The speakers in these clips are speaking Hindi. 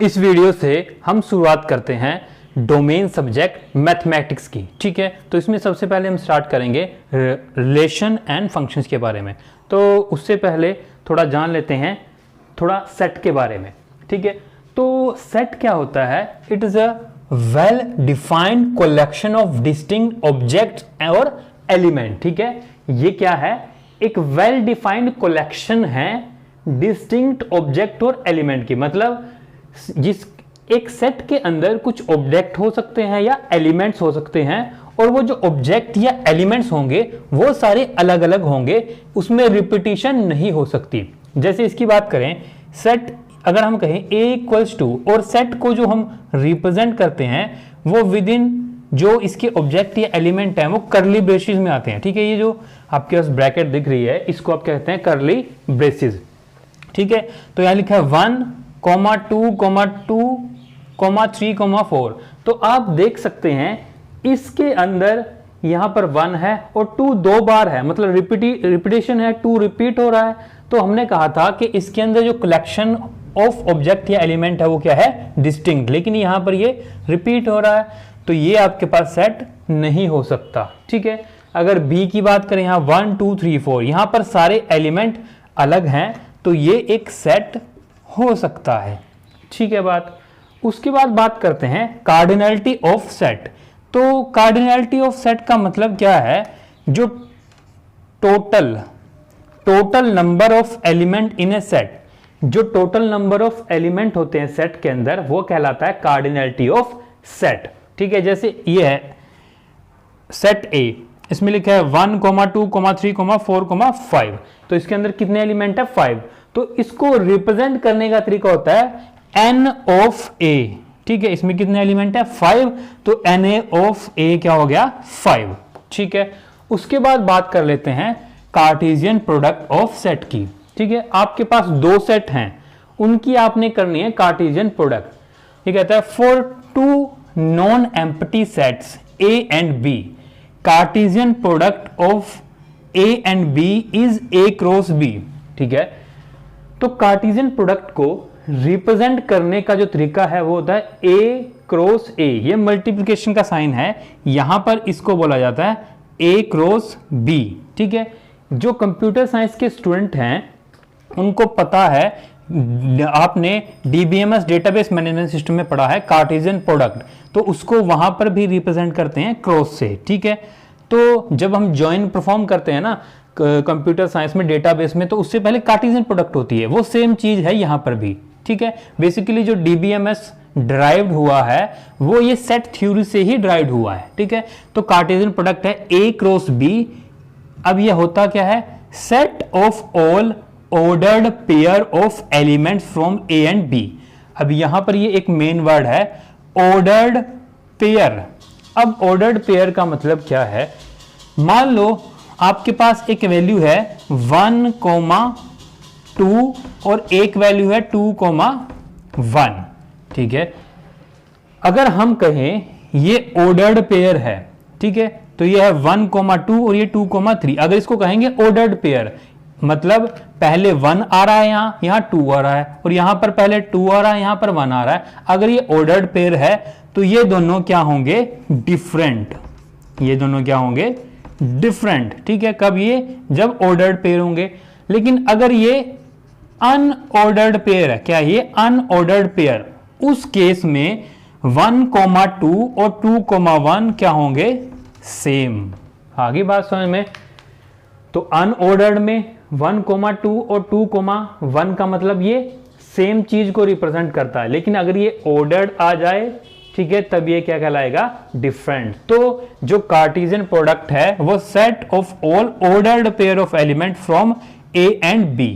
इस वीडियो से हम शुरुआत करते हैं डोमेन सब्जेक्ट मैथमेटिक्स की। ठीक है, तो इसमें सबसे पहले हम स्टार्ट करेंगे रिलेशन एंड फंक्शंस के बारे में। तो उससे पहले थोड़ा जान लेते हैं थोड़ा सेट के बारे में। ठीक है, तो सेट क्या होता है? It is a well defined collection of distinct objects और एलिमेंट। ठीक है, ये क्या है? एक वेल डिफाइंड कलेक्शन है डिस्टिंक्ट ऑब्जेक्ट और एलिमेंट की। मतलब जिस एक सेट के अंदर कुछ ऑब्जेक्ट हो सकते हैं या एलिमेंट्स हो सकते हैं, और वो जो ऑब्जेक्ट या एलिमेंट्स होंगे वो सारे अलग अलग होंगे, उसमें रिपीटिशन नहीं हो सकती। जैसे इसकी बात करें, सेट अगर हम कहें a इक्वल्स टू, और सेट को जो हम रिप्रेजेंट करते हैं वो विद इन जो इसके ऑब्जेक्ट या एलिमेंट है वो करली ब्रेसेस में आते हैं। ठीक है, ये जो आपके पास ब्रैकेट दिख रही है इसको आप कहते हैं करली ब्रेसेस। ठीक है, तो यहां लिखा है 1, 2, 2, 3, 4। तो आप देख सकते हैं इसके अंदर यहां पर 1 है और 2 दो बार है, मतलब रिपीटेशन है, 2 रिपीट हो रहा है। तो हमने कहा था कि इसके अंदर जो कलेक्शन ऑफ ऑब्जेक्ट या एलिमेंट है वो क्या है? डिस्टिंक्ट। लेकिन यहां पर ये रिपीट हो रहा है, तो ये आपके पास सेट नहीं हो सकता। ठीक है, अगर बी की बात करें, यहां 1, 2, 3, 4, यहां पर सारे एलिमेंट अलग हैं, तो ये एक सेट हो सकता है। ठीक है बात। उसके बाद बात करते हैं कार्डिनलिटी ऑफ सेट। तो कार्डिनलिटी ऑफ सेट का मतलब क्या है? जो total number of element in A set, जो टोटल नंबर ऑफ एलिमेंट होते हैं सेट के अंदर, वो कहलाता है कार्डिनलिटी ऑफ सेट। ठीक है, जैसे ये है सेट ए, इसमें लिखा है 1, 2, 3, 4, 5। तो इसके अंदर कितने एलिमेंट है? 5। तो इसको रिप्रेजेंट करने का तरीका होता है एन ऑफ ए। ठीक है, इसमें कितने एलिमेंट है? 5। तो एन ए ऑफ ए क्या हो गया? 5। ठीक है, उसके बाद बात कर लेते हैं कार्टेशियन प्रोडक्ट ऑफ सेट की। ठीक है, आपके पास दो सेट हैं, उनकी आपने करनी है कार्टेशियन प्रोडक्ट। ये कहता है for 2 non empty sets A and B, Cartesian product of A and B is A cross B. ठीक है, तो कार्टेशियन प्रोडक्ट को रिप्रेजेंट करने का जो तरीका है वो होता है ए क्रॉस ए। ये मल्टीप्लिकेशन का साइन है, यहां पर इसको बोला जाता है ए क्रॉस बी। ठीक है, जो कंप्यूटर साइंस के स्टूडेंट हैं उनको पता है, आपने डीबीएमएस डेटाबेस मैनेजमेंट सिस्टम में पढ़ा है कार्टेशियन प्रोडक्ट, तो उसको वहां पर भी रिप्रेजेंट करते हैं क्रॉस से। ठीक है, तो जब हम ज्वाइन परफॉर्म करते हैं ना कंप्यूटर साइंस में डेटाबेस में, तो उससे पहले कार्टेशियन प्रोडक्ट होती है, वो सेम चीज है यहां पर भी। ठीक है, बेसिकली जो डीबीएमएस ड्राइव्ड हुआ है वो ये सेट थ्योरी से ही ड्राइव्ड हुआ है। ठीक है, तो कार्टेशियन प्रोडक्ट है ए क्रॉस बी। अब ये होता क्या है? Set of all ordered pair of elements from A and B. अब यहां पर ये एक मेन वर्ड है ऑर्डर्ड पेयर। अब ऑर्डर्ड पेयर का मतलब क्या है? मान लो आपके पास एक वैल्यू है 1, 2 और एक वैल्यू है 2, 1। ठीक है, अगर हम कहें ये ऑर्डर्ड पेयर है, ठीक है, तो ये है 1, 2 और ये 2, 3। अगर इसको कहेंगे ऑर्डर्ड पेयर, मतलब पहले 1 आ रहा है, यहां 2 आ रहा है, और यहां पर पहले 2 आ रहा है, यहां पर 1 आ रहा है। अगर ये ऑर्डर्ड पेयर है तो ये दोनों क्या होंगे? डिफरेंट। ये दोनों क्या होंगे? डिफरेंट। ठीक है, कब? ये जब ऑर्डर्ड पेयर होंगे। लेकिन अगर ये अनऑर्डर्ड पेयर है, क्या ये अनऑर्डर्ड पेयर, उस केस में 1, 2 और 2, 1 क्या होंगे? सेम। आगे बात समझ में? तो अनऑर्डर्ड में 1, 2 और 2, 1 का मतलब ये सेम चीज को रिप्रेजेंट करता है। लेकिन अगर ये ऑर्डर्ड आ जाए, ठीक है, तब ये क्या कहलाएगा? डिफरेंट। तो जो कार्टेशियन प्रोडक्ट है वो set of all ordered pair of element from A and B.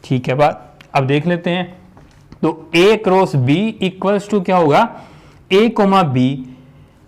ठीक है बात। अब देख लेते हैं, तो A cross B equals to क्या होगा? A, B.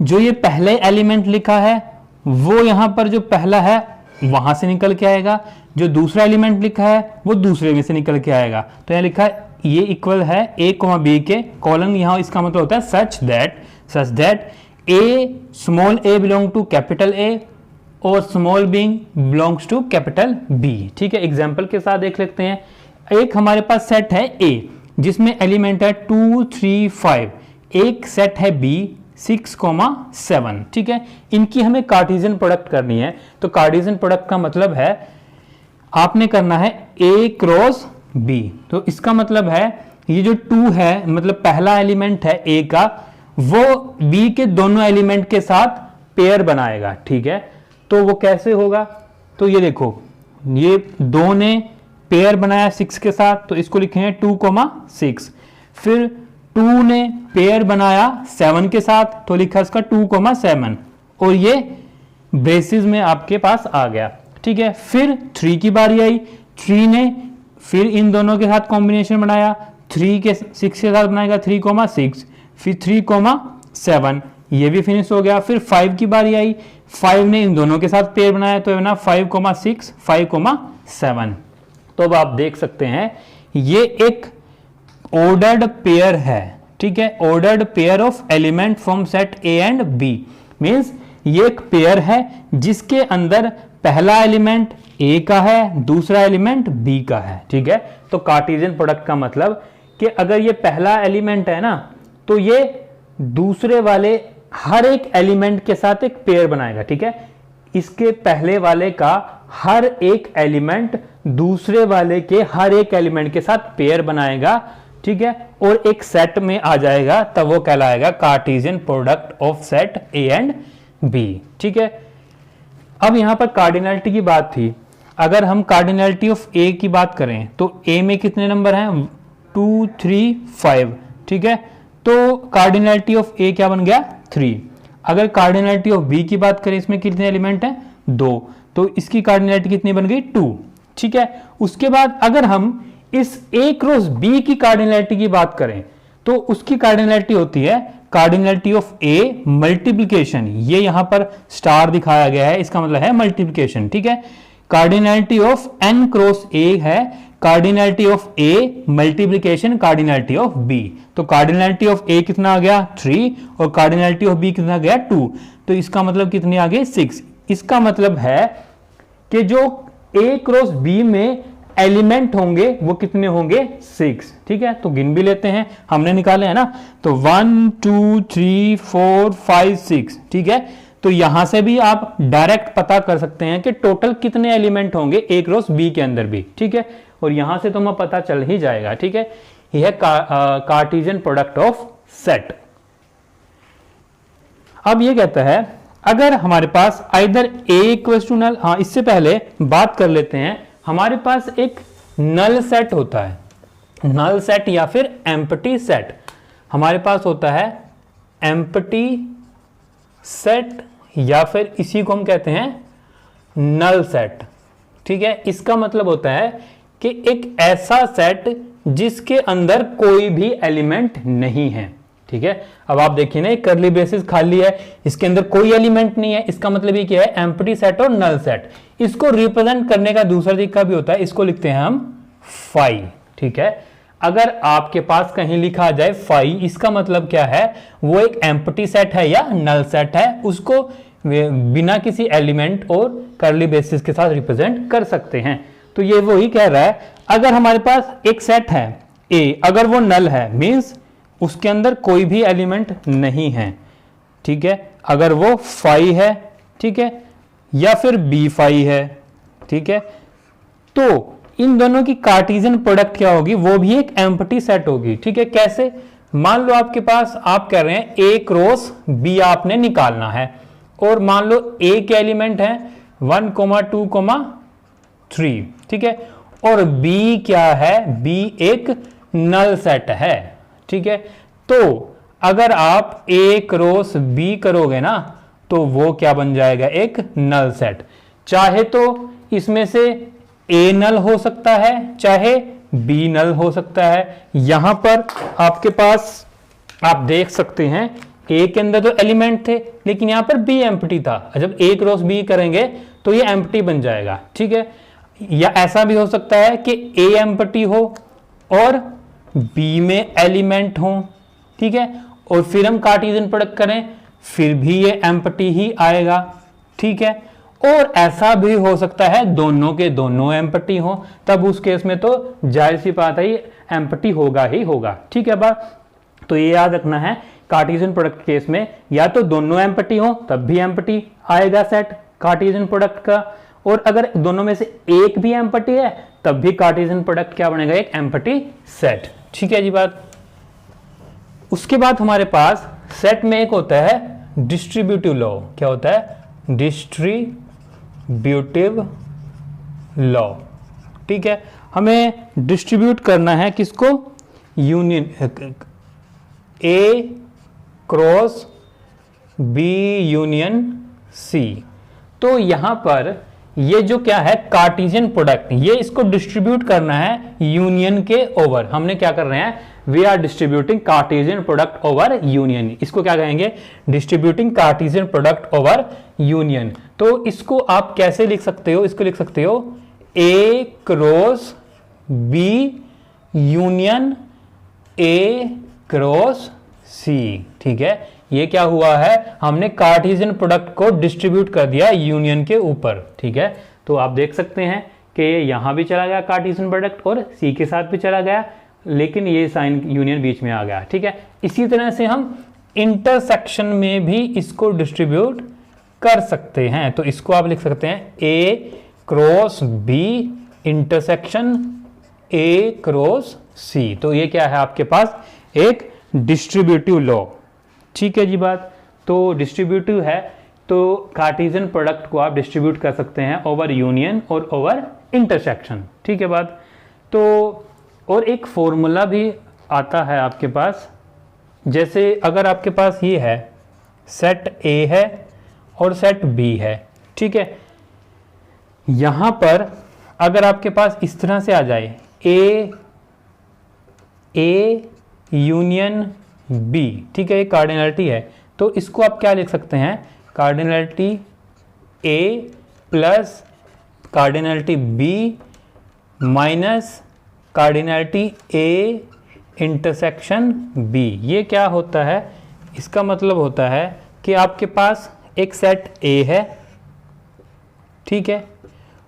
जो ये पहले एलिमेंट लिखा है वो यहां पर जो पहला है वहां से निकल के आएगा, जो दूसरा एलिमेंट लिखा है वो दूसरे में से निकल के आएगा। तो यहां लिखा है ये इक्वल है ए, बी के कॉलन, यहां इसका मतलब होता है such that a small a belong to capital A और small b belongs to capital B. ठीक है, एग्जाम्पल के साथ देख लेते हैं। एक हमारे पास सेट है ए, जिसमें एलिमेंट है 2 3 5, एक सेट है बी 6,7, ठीक है। इनकी हमें कार्टेशियन प्रोडक्ट करनी है। तो कार्टेशियन प्रोडक्ट का मतलब है आपने करना है ए क्रॉस बी। तो इसका मतलब है ये जो 2 है मतलब पहला एलिमेंट है ए का, वो बी के दोनों एलिमेंट के साथ पेयर बनाएगा, ठीक है। तो वो कैसे होगा, तो ये देखो ये 2 ने पेयर बनाया 6 के साथ, तो इसको लिखेंगे 2,6। फिर 2 ने पेयर बनाया 7 के साथ, तो लिखा इसका 2,7, और ये ब्रेसेस में आपके पास आ गया, ठीक है। फिर 3 की बारी आई, 3 ने फिर इन दोनों के साथ कॉम्बिनेशन बनाया, 3 के 6 के साथ बनाएगा 3,6, फिर 3,7, ये भी फिनिश हो गया। फिर 5 की बारी आई, 5 ने इन दोनों के साथ पेयर बनाया, तो बना 5,6 5,7। तो अब आप देख सकते हैं ये एक ऑर्डर्ड पेयर है, ठीक है। Ordered pair of element from set A and B means ये एक पेयर है जिसके अंदर पहला एलिमेंट ए का है, दूसरा एलिमेंट बी का है, ठीक है। तो कार्टेशियन प्रोडक्ट का मतलब कि अगर ये पहला एलिमेंट है ना, तो ये दूसरे वाले हर एक एलिमेंट के साथ एक पेयर बनाएगा, ठीक है। इसके पहले वाले का हर एक एलिमेंट दूसरे वाले के हर एक एलिमेंट के साथ पेयर बनाएगा, ठीक है, और एक सेट में आ जाएगा, तब वो कहलाएगा Cartesian product of set A and B, ठीक है। अब यहां पर कार्डिनैलिटी की बात थी। अगर हम कार्डिनैलिटी ऑफ ए की बात करें तो ए में कितने नंबर हैं, 2 3 5, ठीक है। तो कार्डिनैलिटी ऑफ ए क्या बन गया, 3। अगर कार्डिनैलिटी ऑफ बी की बात करें, इसमें कितने एलिमेंट हैं, 2, तो इसकी कार्डिनैलिटी कितनी बन गई, 2, ठीक है। उसके बाद अगर हम इस ए क्रॉस बी की कार्डिनैलिटी की बात करें तो उसकी कार्डिनैलिटी होती है कार्डिनैलिटी ऑफ ए मल्टीप्लिकेशन, ये यहां पर स्टार दिखाया गया है, इसका मतलब है मल्टीप्लिकेशन, ठीक है। Cardinality of n cross A है cardinality of A multiplication cardinality of B. तो कार्डिनैलिटी ऑफ ए कितना आ गया, 3, और कार्डिनैलिटी ऑफ बी कितना गया, 2। तो इसका मतलब कितनी आ गई, 6। इसका मतलब है कि जो ए क्रॉस बी में एलिमेंट होंगे वो कितने होंगे, 6, ठीक है। तो गिन भी लेते हैं, हमने निकाले हैं ना, तो 1 2 3 4 5 6, ठीक है। तो यहां से भी आप डायरेक्ट पता कर सकते हैं कि टोटल कितने एलिमेंट होंगे ए क्रॉस बी के अंदर भी, ठीक है। और यहां से तो हमें पता चल ही जाएगा, ठीक है। यह कार्टेशियन प्रोडक्ट ऑफ सेट। अब ये कहता है अगर हमारे पास either A equals to null, हाँ इससे पहले बात कर लेते हैं, हमारे पास एक नल सेट होता है, नल सेट या फिर एम्प्टी सेट हमारे पास होता है, एम्प्टी सेट या फिर इसी को हम कहते हैं नल सेट, ठीक है। इसका मतलब होता है कि एक ऐसा सेट जिसके अंदर कोई भी एलिमेंट नहीं है, ठीक है। अब आप देखिए ना, करली ब्रेसेस खाली है, इसके अंदर कोई एलिमेंट नहीं है, इसका मतलब ये क्या है, एम्प्टी सेट और नल सेट। इसको रिप्रेजेंट करने का दूसरा तरीका भी होता है, इसको लिखते हैं हम फाई, ठीक है। अगर आपके पास कहीं लिखा जाए फाई, इसका मतलब क्या है, वो एक एम्प्टी सेट है या नल सेट है, उसको बिना किसी एलिमेंट और करली ब्रेसेस के साथ रिप्रेजेंट कर सकते हैं। तो ये वो ही कह रहा है, अगर हमारे पास एक सेट है ए, अगर वो नल है मींस उसके अंदर कोई भी एलिमेंट नहीं है, ठीक है। अगर वो फाई है, ठीक है, या फिर बी फाई है, ठीक है, तो इन दोनों की कार्टेशियन प्रोडक्ट क्या होगी, वो भी एक एम्प्टी सेट होगी, ठीक है। कैसे, मान लो आपके पास, आप कह रहे हैं ए क्रॉस बी आपने निकालना है, और मान लो ए के एलिमेंट है 1, 2, 3, ठीक है, और बी क्या है, बी एक नल सेट है, ठीक है। तो अगर आप ए क्रॉस बी करोगे ना, तो वो क्या बन जाएगा, एक नल सेट। चाहे तो इसमें से ए नल हो सकता है, चाहे बी नल हो सकता है। यहां पर आपके पास आप देख सकते हैं ए के अंदर तो एलिमेंट थे, लेकिन यहां पर बी एम्प्टी था। जब ए क्रॉस बी करेंगे तो ये एम्प्टी बन जाएगा, ठीक है। या ऐसा भी हो सकता है कि ए एम्प्टी हो और बी में एलिमेंट हो, ठीक है, और फिर हम कार्टेशियन प्रोडक्ट करें, फिर भी ये एम्प्टी ही आएगा, ठीक है। और ऐसा भी हो सकता है दोनों के दोनों एम्प्टी हो, तब उस केस में तो जाहिर सी बात है एम्प्टी होगा ही होगा। ठीक है बात, तो ये याद रखना है कार्टेशियन प्रोडक्ट केस में या तो दोनों एम्प्टी हो तब भी एम्प्टी आएगा सेट कार्टेशियन प्रोडक्ट का, और अगर दोनों में से एक भी एम्प्टी है तब भी कार्टेशियन प्रोडक्ट क्या बनेगा, एक एम्प्टी सेट। ठीक है जी बात। उसके बाद हमारे पास सेट में एक होता है डिस्ट्रीब्यूटिव लॉ। क्या होता है, डिस्ट्रीब्यूटिव लॉ। ठीक है, हमें डिस्ट्रीब्यूट करना है किसको, union A cross B union C. तो यहां पर ये जो क्या है कार्टेशियन प्रोडक्ट, ये इसको डिस्ट्रीब्यूट करना है यूनियन के ओवर। हमने क्या कर रहे हैं, we are distributing Cartesian product over union. इसको क्या कहेंगे, distributing Cartesian product over union. तो इसको आप कैसे लिख सकते हो, इसको लिख सकते हो A cross B union A cross C. ठीक है, ये क्या हुआ है, हमने कार्टेशियन प्रोडक्ट को डिस्ट्रीब्यूट कर दिया यूनियन के ऊपर। ठीक है, तो आप देख सकते हैं कि यहां भी चला गया कार्टेशियन प्रोडक्ट और सी के साथ भी चला गया, लेकिन ये साइन यूनियन बीच में आ गया। ठीक है, इसी तरह से हम इंटरसेक्शन में भी इसको डिस्ट्रीब्यूट कर सकते हैं। तो इसको आप लिख सकते हैं A cross B intersection A cross C. तो ये क्या है आपके पास, एक डिस्ट्रीब्यूटिव लॉ। ठीक है जी बात। तो डिस्ट्रीब्यूटिव है तो कार्टेशियन प्रोडक्ट को आप डिस्ट्रीब्यूट कर सकते हैं ओवर यूनियन और ओवर इंटरसेक्शन। ठीक है बात। तो और एक फॉर्मूला भी आता है आपके पास, जैसे अगर आपके पास ये है सेट ए है और सेट बी है। ठीक है, यहां पर अगर आपके पास इस तरह से आ जाए ए यूनियन बी, ठीक है, ये कार्डिनलिटी है, तो इसको आप क्या लिख सकते हैं, cardinality A plus cardinality B minus cardinality A intersection B. ये क्या होता है, इसका मतलब होता है कि आपके पास एक सेट ए है, ठीक है,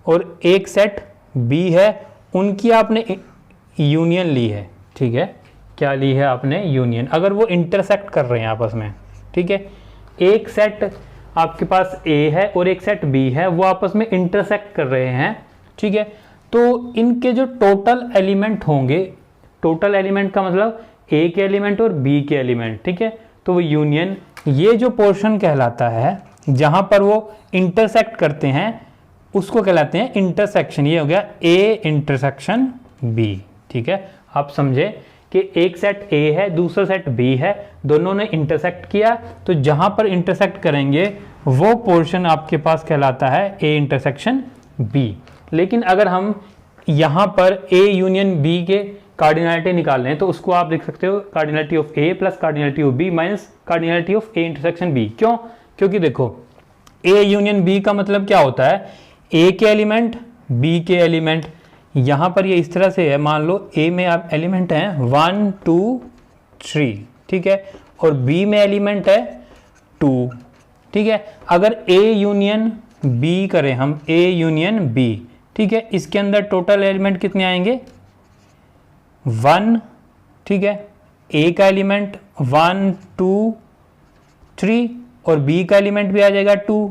और एक सेट बी है, उनकी आपने यूनियन ली है। ठीक है, क्या ली है आपने, यूनियन। अगर वो इंटरसेक्ट कर रहे हैं आपस में, ठीक है, एक सेट आपके पास ए है और एक सेट बी है, वो आपस में इंटरसेक्ट कर रहे हैं। ठीक है, तो इनके जो टोटल एलिमेंट होंगे, टोटल एलिमेंट का मतलब ए के एलिमेंट और बी के एलिमेंट, ठीक है, तो वो यूनियन, ये जो पोर्शन कहलाता है जहां पर वो इंटरसेक्ट करते हैं उसको कहलाते हैं इंटरसेक्शन। ये हो गया ए इंटरसेक्शन बी। ठीक है, आप समझे कि एक सेट ए है दूसरा सेट बी है, दोनों ने इंटरसेक्ट किया, तो जहां पर इंटरसेक्ट करेंगे वो पोर्शन आपके पास कहलाता है ए इंटरसेक्शन बी। लेकिन अगर हम यहां पर ए यूनियन बी के कार्डिनलिटी निकाल लें तो उसको आप लिख सकते हो cardinality of A plus cardinality of B minus cardinality of A intersection B. क्यों, क्योंकि देखो ए यूनियन बी का मतलब क्या होता है, ए के एलिमेंट बी के एलिमेंट। यहां पर ये इस तरह से है, मान लो ए में आप एलिमेंट हैं 1 2 3, ठीक है, और बी में एलिमेंट है 2, ठीक है। अगर ए यूनियन बी करें हम, ए यूनियन बी, ठीक है, इसके अंदर टोटल एलिमेंट कितने आएंगे 1, ठीक है, ए का एलिमेंट 1 2 3 और बी का एलिमेंट भी आ जाएगा 2,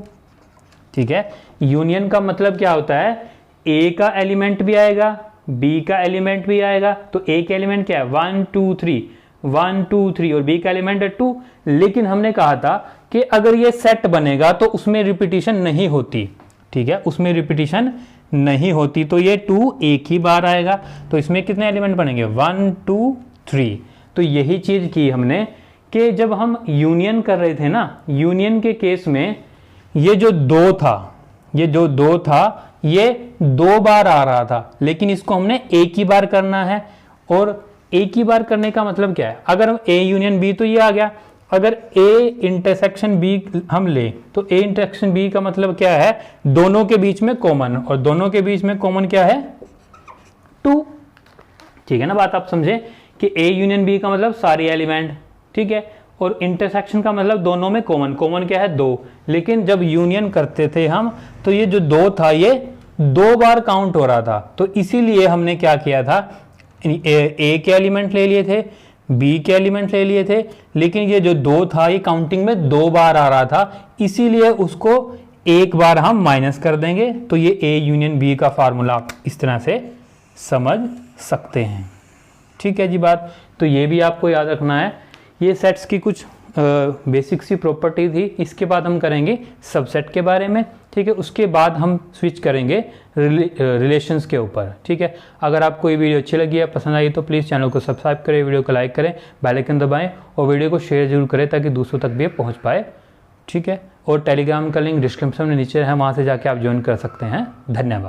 ठीक है। यूनियन का मतलब क्या होता है, ए का एलिमेंट भी आएगा बी का एलिमेंट भी आएगा, तो ए का एलिमेंट क्या है 1 2 3 1 2 3 और बी का एलिमेंट है 2। लेकिन हमने कहा था कि अगर ये सेट बनेगा तो उसमें रिपीटिशन नहीं होती, ठीक है, उसमें रिपीटिशन नहीं होती, तो ये 2 एक ही बार आएगा, तो इसमें कितने एलिमेंट बनेंगे 1 2 3। तो यही चीज की हमने कि जब हम यूनियन कर रहे थे ना, यूनियन के केस में ये जो 2 था, ये जो 2 था ये 2 बार आ रहा था, लेकिन इसको हमने एक ही बार करना है। और एक ही बार करने का मतलब क्या है, अगर ए यूनियन बी तो ये आ गया, अगर ए इंटरसेक्शन बी हम ले तो ए इंटरसेक्शन बी का मतलब क्या है, दोनों के बीच में कॉमन, और दोनों के बीच में कॉमन क्या है 2, ठीक है ना बात, आप समझे कि ए यूनियन बी का मतलब सारे एलिमेंट, ठीक है, और इंटरसेक्शन का मतलब दोनों में कॉमन, कॉमन क्या है 2। लेकिन जब यूनियन करते थे हम तो ये जो 2 था ये 2 बार काउंट हो रहा था, तो इसीलिए हमने क्या किया था, ए के एलिमेंट ले लिए थे, बी के एलिमेंट ले लिए थे, लेकिन ये जो 2 था ये काउंटिंग में 2 बार आ रहा था, इसीलिए उसको एक बार हम माइनस कर देंगे। तो ये ए यूनियन बी का फार्मूला आप इस तरह से समझ सकते हैं। ठीक है जी बात। तो ये भी आपको याद रखना है। ये सेट्स की कुछ बेसिक सी प्रॉपर्टी थी। इसके बाद हम करेंगे सबसेट के बारे में। ठीक है, उसके बाद हम स्विच करेंगे रिलेशंस के ऊपर। ठीक है, अगर आपको ये वीडियो अच्छी लगी है, पसंद आई, तो प्लीज़ चैनल को सब्सक्राइब करें, वीडियो को लाइक करें, बेल आइकन दबाएं और वीडियो को शेयर जरूर करें ताकि दूसरों तक भी पहुंच पाए। ठीक है, और टेलीग्राम का लिंक डिस्क्रिप्शन में नीचे है, वहाँ से जाके आप ज्वाइन कर सकते हैं। धन्यवाद।